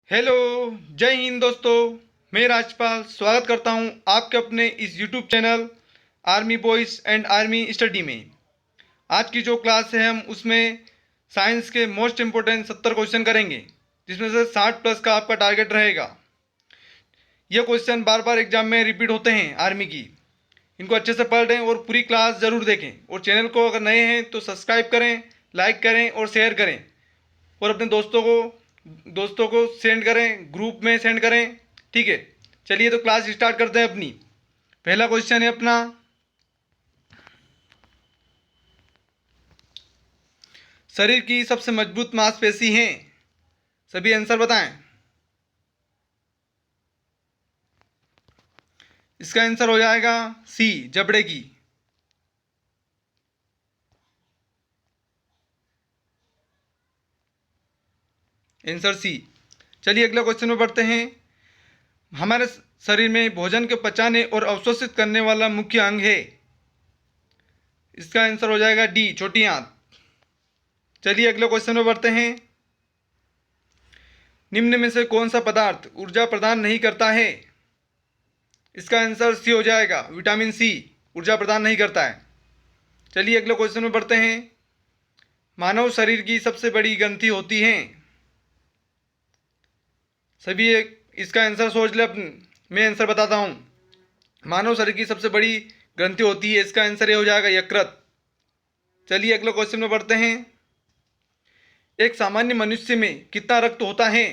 Hello. जय हिंद दोस्तों। मैं राजपाल स्वागत करता हूं आपके अपने इस YouTube channel army boys and army study में। आज की जो क्लास है हम उसमें साइंस के मोस्ट इम्पोर्टेंट 70 क्वेश्चन करेंगे, जिसमें से 60 प्लस का आपका टारगेट रहेगा। ये क्वेश्चन बार बार एग्जाम में रिपीट होते हैं आर्मी की। इनको अच्छे से पढ़ लें और पूरी क्लास ज़रूर देखें। और चैनल को अगर नए हैं तो सब्सक्राइब करें, लाइक करें और शेयर करें। और अपने दोस्तों को सेंड करें, ग्रुप में सेंड करें। ठीक है, चलिए तो क्लास स्टार्ट करते हैं अपनी। पहला क्वेश्चन है अपना, शरीर की सबसे मजबूत मांसपेशी है। सभी आंसर बताएं। इसका आंसर हो जाएगा सी, जबड़े की। Answer C. चलिए अगला क्वेश्चन में बढ़ते हैं। हमारे शरीर में भोजन को पचाने और अवशोषित करने वाला मुख्य अंग है। इसका आंसर हो जाएगा डी, छोटी आंत। चलिए अगले क्वेश्चन में बढ़ते हैं। निम्न में से कौन सा पदार्थ ऊर्जा प्रदान नहीं करता है। इसका आंसर सी हो जाएगा, विटामिन सी ऊर्जा प्रदान नहीं करता है। चलिए अगले क्वेश्चन में बढ़ते हैं। मानव शरीर की सबसे बड़ी ग्रंथि होती है। सभी इसका आंसर सोच ले। मैं आंसर बताता हूँ। मानव शरीर की सबसे बड़ी ग्रंथि होती है, इसका आंसर ये हो जाएगा यकृत। चलिए अगले क्वेश्चन में बढ़ते हैं। एक सामान्य मनुष्य में कितना रक्त होता है।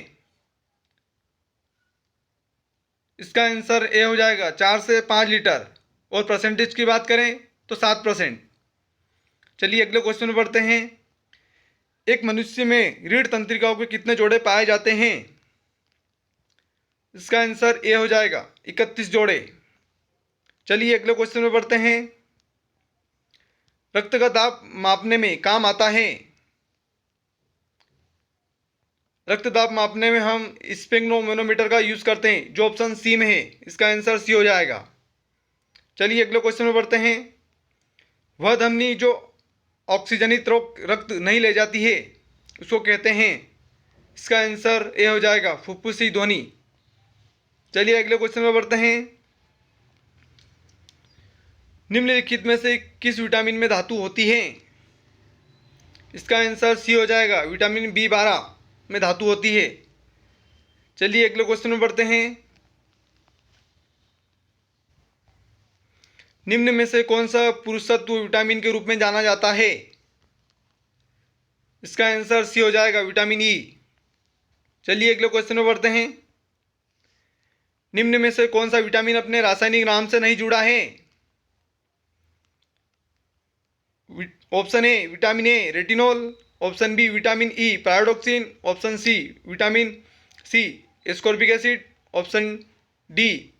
इसका आंसर ए हो जाएगा 4 से 5 लीटर। और परसेंटेज की बात करें तो 7%। चलिए अगले क्वेश्चन में बढ़ते हैं। एक मनुष्य में रीढ़ तंत्रिकाओं के कितने जोड़े पाए जाते हैं। इसका आंसर ए हो जाएगा 31 जोड़े। चलिए अगले क्वेश्चन में बढ़ते हैं। रक्त का दाब मापने में काम आता है। रक्त दाब मापने में हम स्पेग्नोमेनोमीटर का यूज करते हैं, जो ऑप्शन सी में है। इसका आंसर सी हो जाएगा। चलिए अगले क्वेश्चन में बढ़ते हैं। वह धमनी जो ऑक्सीजनित रक्त नहीं ले जाती है, उसको कहते हैं। इसका आंसर ए हो जाएगा, फुफ्फुसी ध्वनि। चलिए अगले क्वेश्चन में बढ़ते हैं। निम्नलिखित में से किस विटामिन में धातु होती है। इसका आंसर सी हो जाएगा, विटामिन B12 में धातु होती है। चलिए अगले क्वेश्चन में बढ़ते हैं। निम्न में से कौन सा पुरुषत्व विटामिन के रूप में जाना जाता है। इसका आंसर सी हो जाएगा, विटामिन ई। चलिए अगले क्वेश्चन में बढ़ते हैं। निम्न में से कौन सा विटामिन अपने रासायनिक नाम से नहीं जुड़ा है। Option A vitamin A retinol, option B vitamin E pyridoxine, option C vitamin C ascorbic acid, option D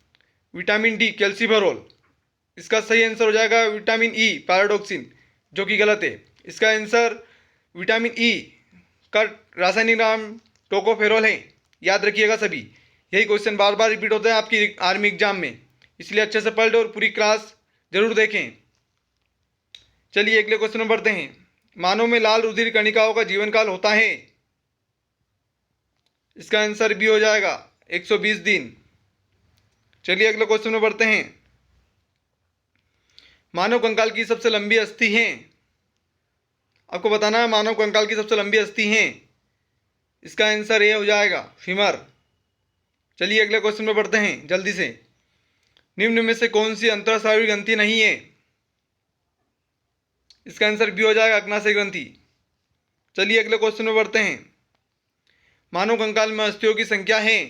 vitamin D calciferol. इसका सही आंसर हो जाएगा विटामिन ई पैराडॉक्सिन, जो कि गलत है। इसका आंसर विटामिन ई का रासायनिक नाम टोकोफेरॉल है। याद रखिएगा सभी, यही क्वेश्चन बार बार रिपीट होता है आपकी आर्मी एग्जाम में, इसलिए अच्छे से पढ़ लो और पूरी क्लास जरूर देखें। चलिए अगले क्वेश्चन में बढ़ते हैं। मानव में लाल रुधिर कणिकाओं का जीवन काल होता है। इसका आंसर बी हो जाएगा, 120 दिन। चलिए अगले क्वेश्चन में बढ़ते हैं। मानव कंकाल की सबसे लंबी अस्थि है। आपको बताना है मानव कंकाल की सबसे लंबी अस्थि है। इसका आंसर ए हो जाएगा, फीमर। चलिए अगले क्वेश्चन में बढ़ते हैं जल्दी से। निम्न में से कौन सी अंतःस्रावी ग्रंथि नहीं है। इसका आंसर बी हो जाएगा, अग्नाशय ग्रंथि। चलिए अगले क्वेश्चन में बढ़ते हैं। मानव कंकाल में अस्थियों की संख्या है।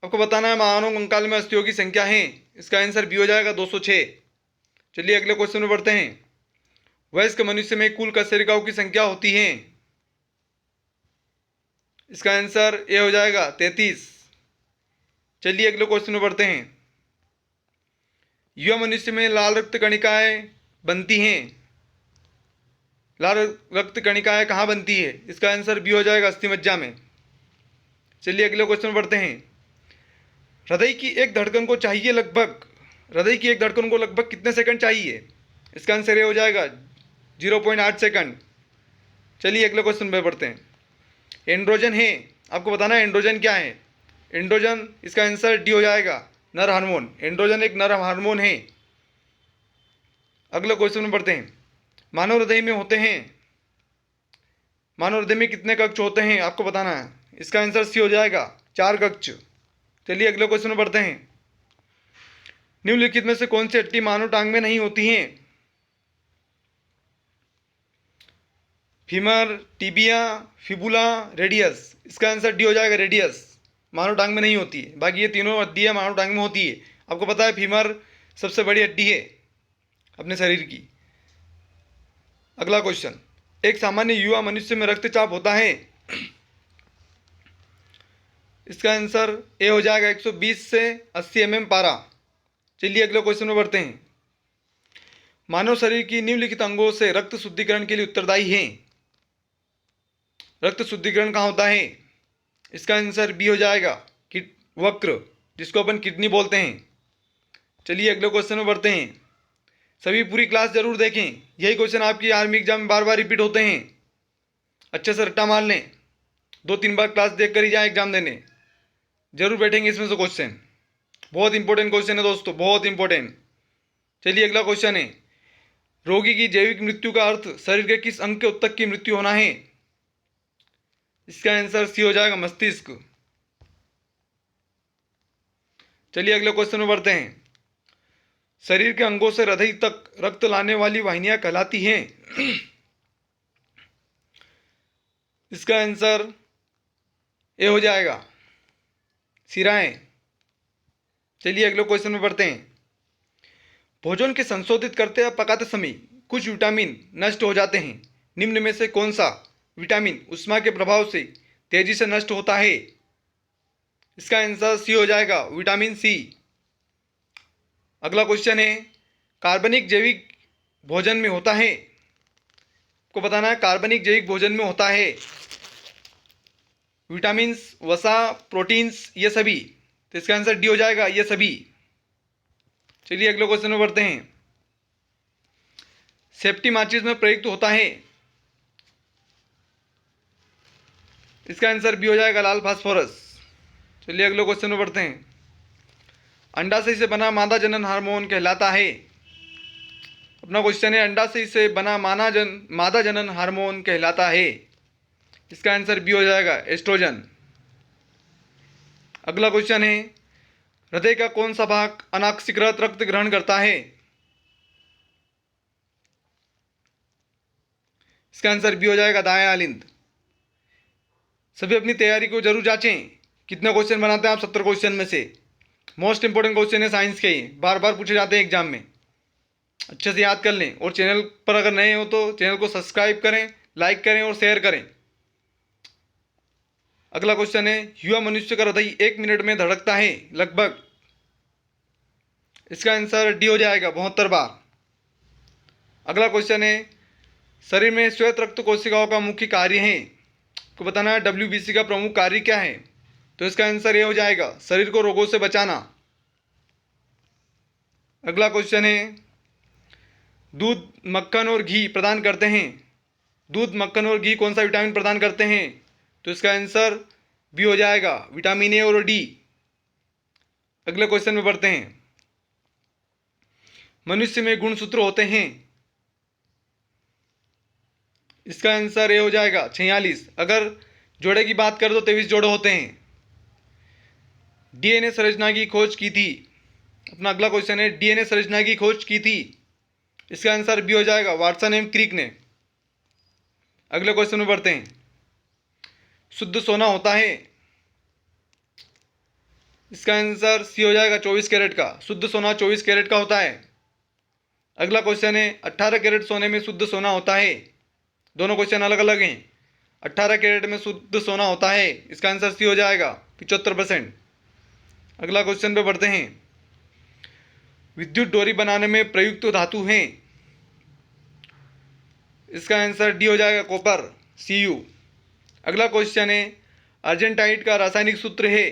आपको बताना है मानव कंकाल में अस्थियों की संख्या है। इसका आंसर बी हो जाएगा, 206। चलिए अगले क्वेश्चन में बढ़ते हैं। वयस्क मनुष्य में कुल कशेरुकियों की संख्या होती है। इसका आंसर ए हो जाएगा, 33। चलिए अगले क्वेश्चन में बढ़ते हैं। युवा मनुष्य में लाल रक्त कणिकाएं बनती हैं। लाल रक्त कणिकाएं कहाँ बनती है। इसका आंसर बी हो जाएगा, अस्थिमज्जा में। चलिए अगले क्वेश्चन में बढ़ते हैं। हृदय की एक धड़कन को लगभग कितने सेकंड चाहिए। इसका आंसर ये हो जाएगा 0.8 सेकंड। चलिए अगले क्वेश्चन पे बढ़ते हैं। एंड्रोजन है, आपको बताना है एंड्रोजन क्या है। एंड्रोजन, इसका आंसर डी हो जाएगा, नर हार्मोन। एंड्रोजन एक नर हार्मोन है। अगले क्वेश्चन में बढ़ते हैं। मानव हृदय में होते हैं, मानव हृदय में कितने कक्ष होते हैं आपको बताना है। इसका आंसर सी हो जाएगा, 4 कक्ष। चलिए अगले क्वेश्चन में बढ़ते हैं। निम्नलिखित में से कौन सी हड्डी मानव टांग में नहीं होती है। Femur, tibia, fibula, radius. इसका आंसर डी हो जाएगा, रेडियस। मानव टांग में नहीं होती है, बाकी ये तीनों हड्डियां मानव टांग में होती है। आपको पता है फीमर सबसे बड़ी हड्डी है अपने शरीर की। अगला क्वेश्चन, एक सामान्य युवा मनुष्य में रक्तचाप होता है। इसका आंसर ए हो जाएगा, 120 से 80 mm पारा। चलिए अगले क्वेश्चन में बढ़ते हैं। मानव शरीर की निम्नलिखित अंगों से रक्त शुद्धिकरण के लिए उत्तरदायी है। रक्त शुद्धिकरण कहाँ होता है। इसका आंसर बी हो जाएगा, वक्र, जिसको अपन किडनी बोलते हैं। चलिए अगले क्वेश्चन में बढ़ते हैं। सभी पूरी क्लास जरूर देखें, यही क्वेश्चन आपकी आर्मी एग्जाम में बार बार रिपीट होते हैं। अच्छे से रट्टा मार लें, 2-3 बार क्लास देख कर ही जाएं एग्जाम देने। जरूर बैठेंगे इसमें से क्वेश्चन, बहुत इंपॉर्टेंट क्वेश्चन है दोस्तों, बहुत इंपॉर्टेंट। चलिए अगला क्वेश्चन है। रोगी की जैविक मृत्यु का अर्थ शरीर के किस अंग के ऊतक की मृत्यु होना है। इसका आंसर सी हो जाएगा, मस्तिष्क। चलिए अगले क्वेश्चन में बढ़ते हैं। शरीर के अंगों से हृदय तक रक्त लाने वाली वाहिनियां कहलाती हैं। इसका आंसर ए हो जाएगा, शिराएं। चलिए अगले क्वेश्चन में बढ़ते हैं। भोजन के संशोधित करते या पकाते समय कुछ विटामिन नष्ट हो जाते हैं। निम्न में से कौन सा विटामिन ऊष्मा के प्रभाव से तेजी से नष्ट होता है। इसका आंसर सी हो जाएगा, विटामिन सी। अगला क्वेश्चन है। कार्बनिक जैविक भोजन में होता है, आपको बताना है कार्बनिक जैविक भोजन में होता है विटामिन्स, वसा, प्रोटीन्स, ये सभी। तो इसका आंसर डी हो जाएगा, ये सभी। चलिए अगले क्वेश्चन में बढ़ते हैं। सेफ्टी माचिस में प्रयुक्त होता है। इसका आंसर बी हो जाएगा, लाल फास्फोरस। चलिए अगले क्वेश्चन में बढ़ते हैं। अंडाशय से बना मादा जनन हार्मोन कहलाता है। अपना क्वेश्चन है, अंडाशय से बना मादा जनन हार्मोन कहलाता है। इसका आंसर बी हो जाएगा, एस्ट्रोजन। अगला क्वेश्चन है। हृदय का कौन सा भाग अनाक्षिकृत रक्त ग्रहण करता है। इसका आंसर बी हो जाएगा, दायां आलिंद। सभी अपनी तैयारी को जरूर जांचें, कितने क्वेश्चन बनाते हैं आप 70 क्वेश्चन में से। मोस्ट इंपोर्टेंट क्वेश्चन है साइंस के ही, बार बार पूछे जाते हैं एग्जाम में। अच्छे से याद कर लें, और चैनल पर अगर नए हो तो चैनल को सब्सक्राइब करें, लाइक करें और शेयर करें। अगला क्वेश्चन है। युवा मनुष्य का हृदय 1 मिनट में धड़कता है लगभग। इसका आंसर डी हो जाएगा, 72 बार। अगला क्वेश्चन है। शरीर में श्वेत रक्त कोशिकाओं का मुख्य कार्य है, आपको बताना है WBC का प्रमुख कार्य क्या है। तो इसका आंसर ये हो जाएगा, शरीर को रोगों से बचाना। अगला क्वेश्चन है। दूध, मक्खन और घी प्रदान करते हैं। दूध, मक्खन और घी कौन सा विटामिन प्रदान करते हैं। तो इसका आंसर बी हो जाएगा, विटामिन ए और डी। अगले क्वेश्चन में बढ़ते हैं। मनुष्य में गुणसूत्र होते हैं। इसका आंसर ए हो जाएगा, 46। अगर जोड़े की बात करें तो 23 जोड़े होते हैं। DNA संरचना की खोज की थी। अपना अगला क्वेश्चन है। DNA संरचना की खोज की थी। इसका आंसर बी हो जाएगा, वाटसन एवं क्रिक ने। अगले क्वेश्चन में बढ़ते हैं। शुद्ध सोना होता है। इसका आंसर सी हो जाएगा, 24 कैरेट का। शुद्ध सोना 24 कैरेट का होता है। अगला क्वेश्चन है। 18 कैरेट सोने में शुद्ध सोना होता है। दोनों क्वेश्चन अलग अलग हैं। 18 कैरेट में शुद्ध सोना होता है, इसका आंसर सी हो जाएगा, 75%। अगला क्वेश्चन पे बढ़ते हैं। विद्युत डोरी बनाने में प्रयुक्त धातु हैं। इसका आंसर डी हो जाएगा, कॉपर, Cu। अगला क्वेश्चन है। अर्जेंटाइट का रासायनिक सूत्र है।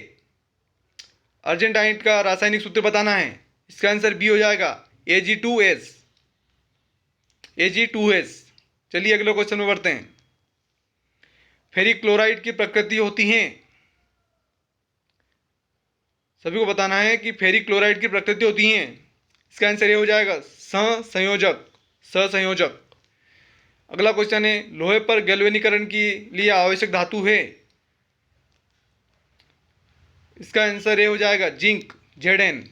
अर्जेंटाइट का रासायनिक सूत्र बताना है। इसका आंसर बी हो जाएगा, Ag2S। Ag2S। चलिए अगले क्वेश्चन में बढ़ते हैं। फेरिक क्लोराइड की प्रकृति होती हैं? सभी को बताना है कि फेरिक क्लोराइड की प्रकृति होती हैं। इसका आंसर ये हो जाएगा सहसंयोजक। सहसंयोजक। अगला क्वेश्चन है, लोहे पर गैल्वेनीकरण के लिए आवश्यक धातु है? इसका आंसर ये हो जाएगा जिंक, Zn।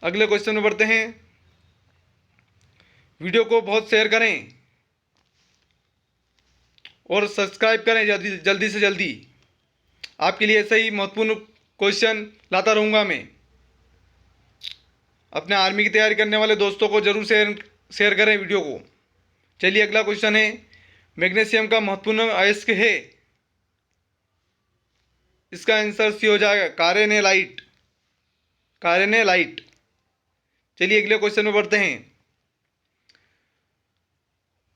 अगले क्वेश्चन में बढ़ते हैं। वीडियो को बहुत शेयर करें और सब्सक्राइब करें जल्दी से जल्दी। आपके लिए ऐसे ही महत्वपूर्ण क्वेश्चन लाता रहूँगा मैं। अपने आर्मी की तैयारी करने वाले दोस्तों को जरूर शेयर करें वीडियो को। चलिए अगला क्वेश्चन है, मैग्नीशियम का महत्वपूर्ण अयस्क है? इसका आंसर सी हो जाएगा कार्बोनेलाइट। कार्बोनेलाइट। चलिए अगले क्वेश्चन में बढ़ते हैं।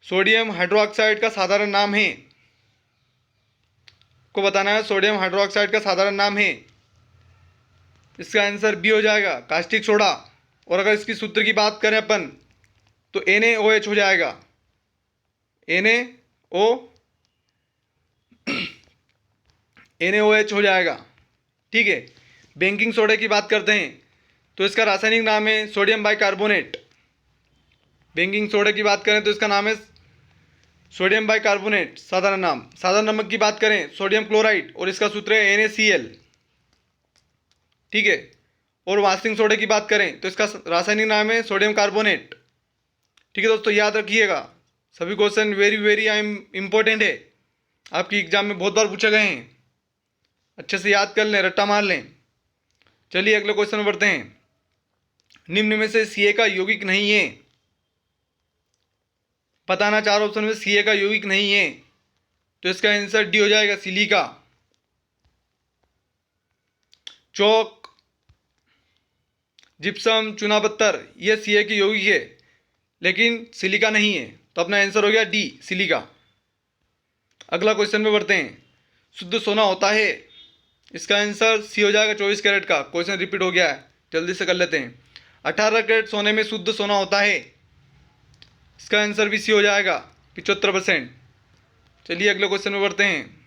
सोडियम हाइड्रोक्साइड का साधारण नाम है? को बताना है सोडियम हाइड्रोक्साइड का साधारण नाम है। इसका आंसर बी हो जाएगा कास्टिक सोडा। और अगर इसकी सूत्र की बात करें अपन तो NaOH हो जाएगा। NaOH हो जाएगा। ठीक है। बेकिंग सोडा की बात करते हैं तो इसका रासायनिक नाम है सोडियम बाइकार्बोनेट। बेकिंग सोडा की बात करें तो इसका नाम है सोडियम बाइकार्बोनेट, साधारण नाम। साधारण नमक की बात करें सोडियम क्लोराइड और इसका सूत्र है NaCl। ठीक है। और वाशिंग सोडा की बात करें तो इसका रासायनिक नाम है सोडियम कार्बोनेट। ठीक है दोस्तों, याद रखिएगा। सभी क्वेश्चन वेरी इम्पोर्टेंट है, आपकी एग्जाम में बहुत बार पूछे गए हैं। अच्छे से याद कर लें, रट्टा मार लें। चलिए अगले क्वेश्चन में बढ़ते हैं। निम्न में से Ca का यौगिक नहीं है? बताना चार ऑप्शन में Ca का यौगिक नहीं है तो इसका आंसर डी हो जाएगा सिलिका। चौक, जिप्सम, चुना पत्थर ये Ca की यौगिक है लेकिन सिलिका नहीं है, तो अपना आंसर हो गया डी सिलिका। अगला क्वेश्चन में बढ़ते हैं। शुद्ध सोना होता है? इसका आंसर सी हो जाएगा 24 कैरेट का। क्वेश्चन रिपीट हो गया है, जल्दी से कर लेते हैं। 18 कैरेट सोने में शुद्ध सोना होता है? इसका आंसर भी सी हो जाएगा 75%। चलिए अगले क्वेश्चन में बढ़ते हैं।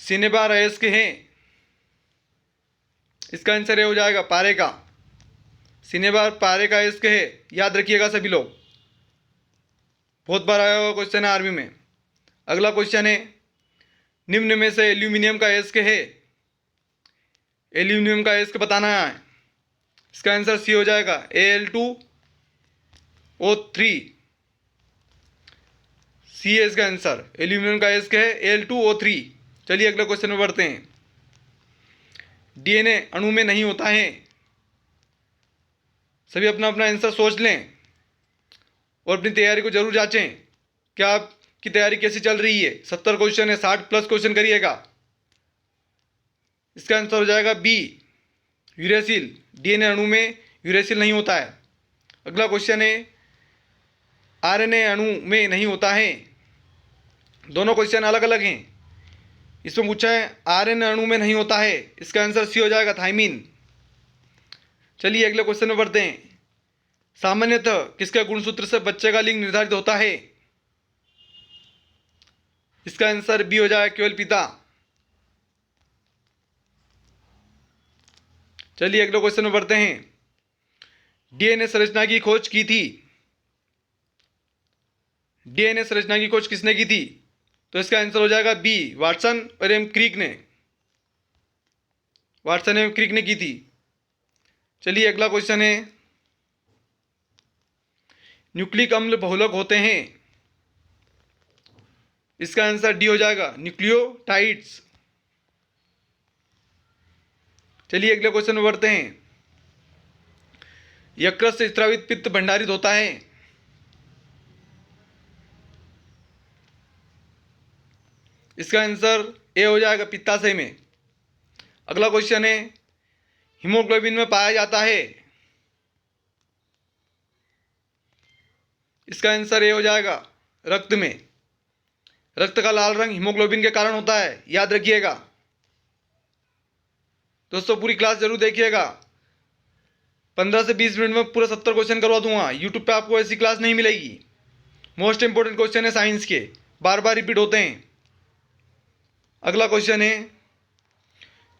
सिनेबार अयस्क है? इसका आंसर ये हो जाएगा पारे का। सिनेबार पारे का अयस्क है, याद रखिएगा सभी लोग, बहुत बार आया हुआ क्वेश्चन है आर्मी में। अगला क्वेश्चन है, निम्न में से एल्यूमिनियम का अयस्क है? एल्यूमिनियम का अयस्क बताना है। इसका आंसर सी हो जाएगा Al2O3। सी है इसका आंसर। एल्यूमिनियम का अयस्क है Al2O3। चलिए अगले क्वेश्चन में बढ़ते हैं। DNA अणु में नहीं होता है? सभी अपना अपना आंसर सोच लें और अपनी तैयारी को जरूर जांचें क्या आपकी तैयारी कैसी चल रही है। 70 क्वेश्चन है, 60+ क्वेश्चन करिएगा। इसका आंसर हो जाएगा बी यूरेसिल। DNA अणु में यूरेसिल नहीं होता है। अगला क्वेश्चन है, RNA अणु में नहीं होता है? दोनों क्वेश्चन अलग अलग हैं। इसमें पूछा है RNA अणु में नहीं होता है, इसका आंसर सी हो जाएगा थाइमिन। चलिए अगले क्वेश्चन में बढ़ते हैं। सामान्यतः किसके गुणसूत्र से बच्चे का लिंग निर्धारित होता है? इसका आंसर बी हो जाएगा केवल पिता। चलिए अगले क्वेश्चन में बढ़ते हैं। DNA संरचना की खोज की थी? DNA संरचना की खोज किसने की थी? तो इसका आंसर हो जाएगा बी वाटसन और एम क्रिक ने। वाटसन एवं क्रिक ने की थी। चलिए अगला क्वेश्चन है, न्यूक्लिक अम्ल बहुलक होते हैं? इसका आंसर डी हो जाएगा न्यूक्लियोटाइड्स। चलिए अगले क्वेश्चन में बढ़ते हैं। यकृत से स्रावित पित्त भंडारित होता है? इसका आंसर ए हो जाएगा पित्ताशय में। अगला क्वेश्चन है, हीमोग्लोबिन में पाया जाता है? इसका आंसर ए हो जाएगा रक्त में। रक्त का लाल रंग हीमोग्लोबिन के कारण होता है, याद रखिएगा। दोस्तों पूरी क्लास जरूर देखिएगा। 15 से 20 मिनट में पूरा 70 क्वेश्चन करवा दूंगा। यूट्यूब पे आपको ऐसी क्लास नहीं मिलेगी। मोस्ट इंपोर्टेंट क्वेश्चन है साइंस के, बार बार रिपीट होते हैं। अगला क्वेश्चन है,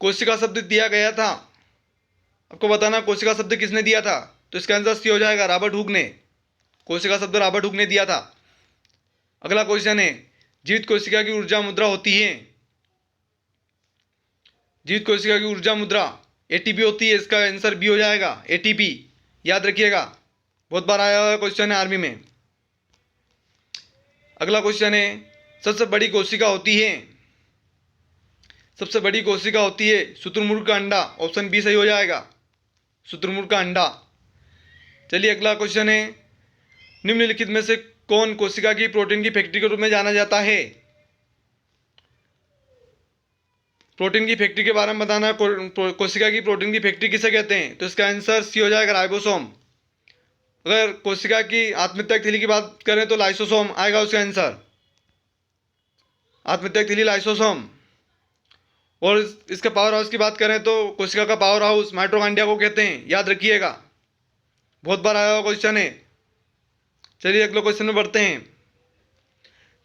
कोशिका शब्द दिया गया था, आपको बताना कोशिका शब्द किसने दिया था। तो इसका आंसर सी हो जाएगा, रॉबर्ट हुक ने। कोशिका शब्द रॉबर्ट हुक ने दिया था। अगला क्वेश्चन है, जीवित कोशिका की ऊर्जा मुद्रा होती है। जीवित कोशिका की ऊर्जा मुद्रा एटीपी होती है। इसका आंसर बी हो जाएगा, एटीपी। याद रखिएगा, बहुत बार आया हुआ क्वेश्चन है आर्मी में। अगला क्वेश्चन है, सबसे बड़ी कोशिका होती है। सबसे बड़ी कोशिका होती है शुतुरमुर्ग का अंडा। ऑप्शन बी सही हो जाएगा, शुतुरमुर्ग का अंडा। चलिए अगला क्वेश्चन है, निम्नलिखित में से कौन कोशिका की प्रोटीन की फैक्ट्री के रूप में जाना जाता है। प्रोटीन की फैक्ट्री के बारे में बताना, कोशिका की प्रोटीन की फैक्ट्री किसे कहते हैं। तो इसका आंसर सी हो जाएगा, राइबोसोम। अगर कोशिका की आत्महत्या थैली की बात करें तो लाइसोसोम आएगा उसका आंसर, आत्महत्या थैली लाइसोसोम। और इसके पावर हाउस की बात करें तो कोशिका का पावर हाउस माइटोकॉन्ड्रिया को कहते हैं। याद रखिएगा, बहुत बार आया हुआ क्वेश्चन है। चलिए अगले क्वेश्चन में बढ़ते हैं।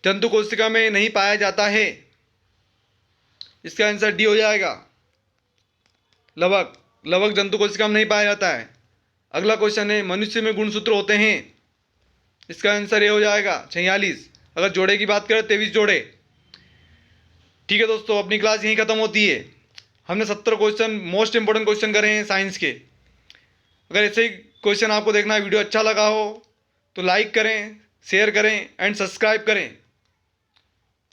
जंतु कोशिका में नहीं पाया जाता है। इसका आंसर डी हो जाएगा, लवक। लवक जंतु कोशिका में नहीं पाया जाता है। अगला क्वेश्चन है, मनुष्य में गुणसूत्र होते हैं। इसका आंसर ये हो जाएगा 46। अगर जोड़े की बात करें 23 जोड़े। ठीक है दोस्तों, अपनी क्लास यहीं खत्म होती है। हमने 70 क्वेश्चन मोस्ट इंपोर्टेंट क्वेश्चन करे हैं साइंस के। अगर ऐसे ही क्वेश्चन आपको देखना है, वीडियो अच्छा लगा हो तो लाइक करें, शेयर करें एंड सब्सक्राइब करें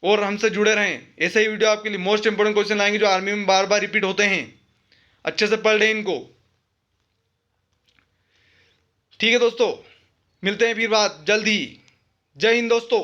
और हमसे जुड़े रहें। ऐसे ही वीडियो आपके लिए मोस्ट इंपोर्टेंट क्वेश्चन लाएंगे जो आर्मी में बार बार रिपीट होते हैं। अच्छे से पढ़ लें इनको। ठीक है दोस्तों, मिलते हैं फिर बात जल्द ही। जय हिंद दोस्तों।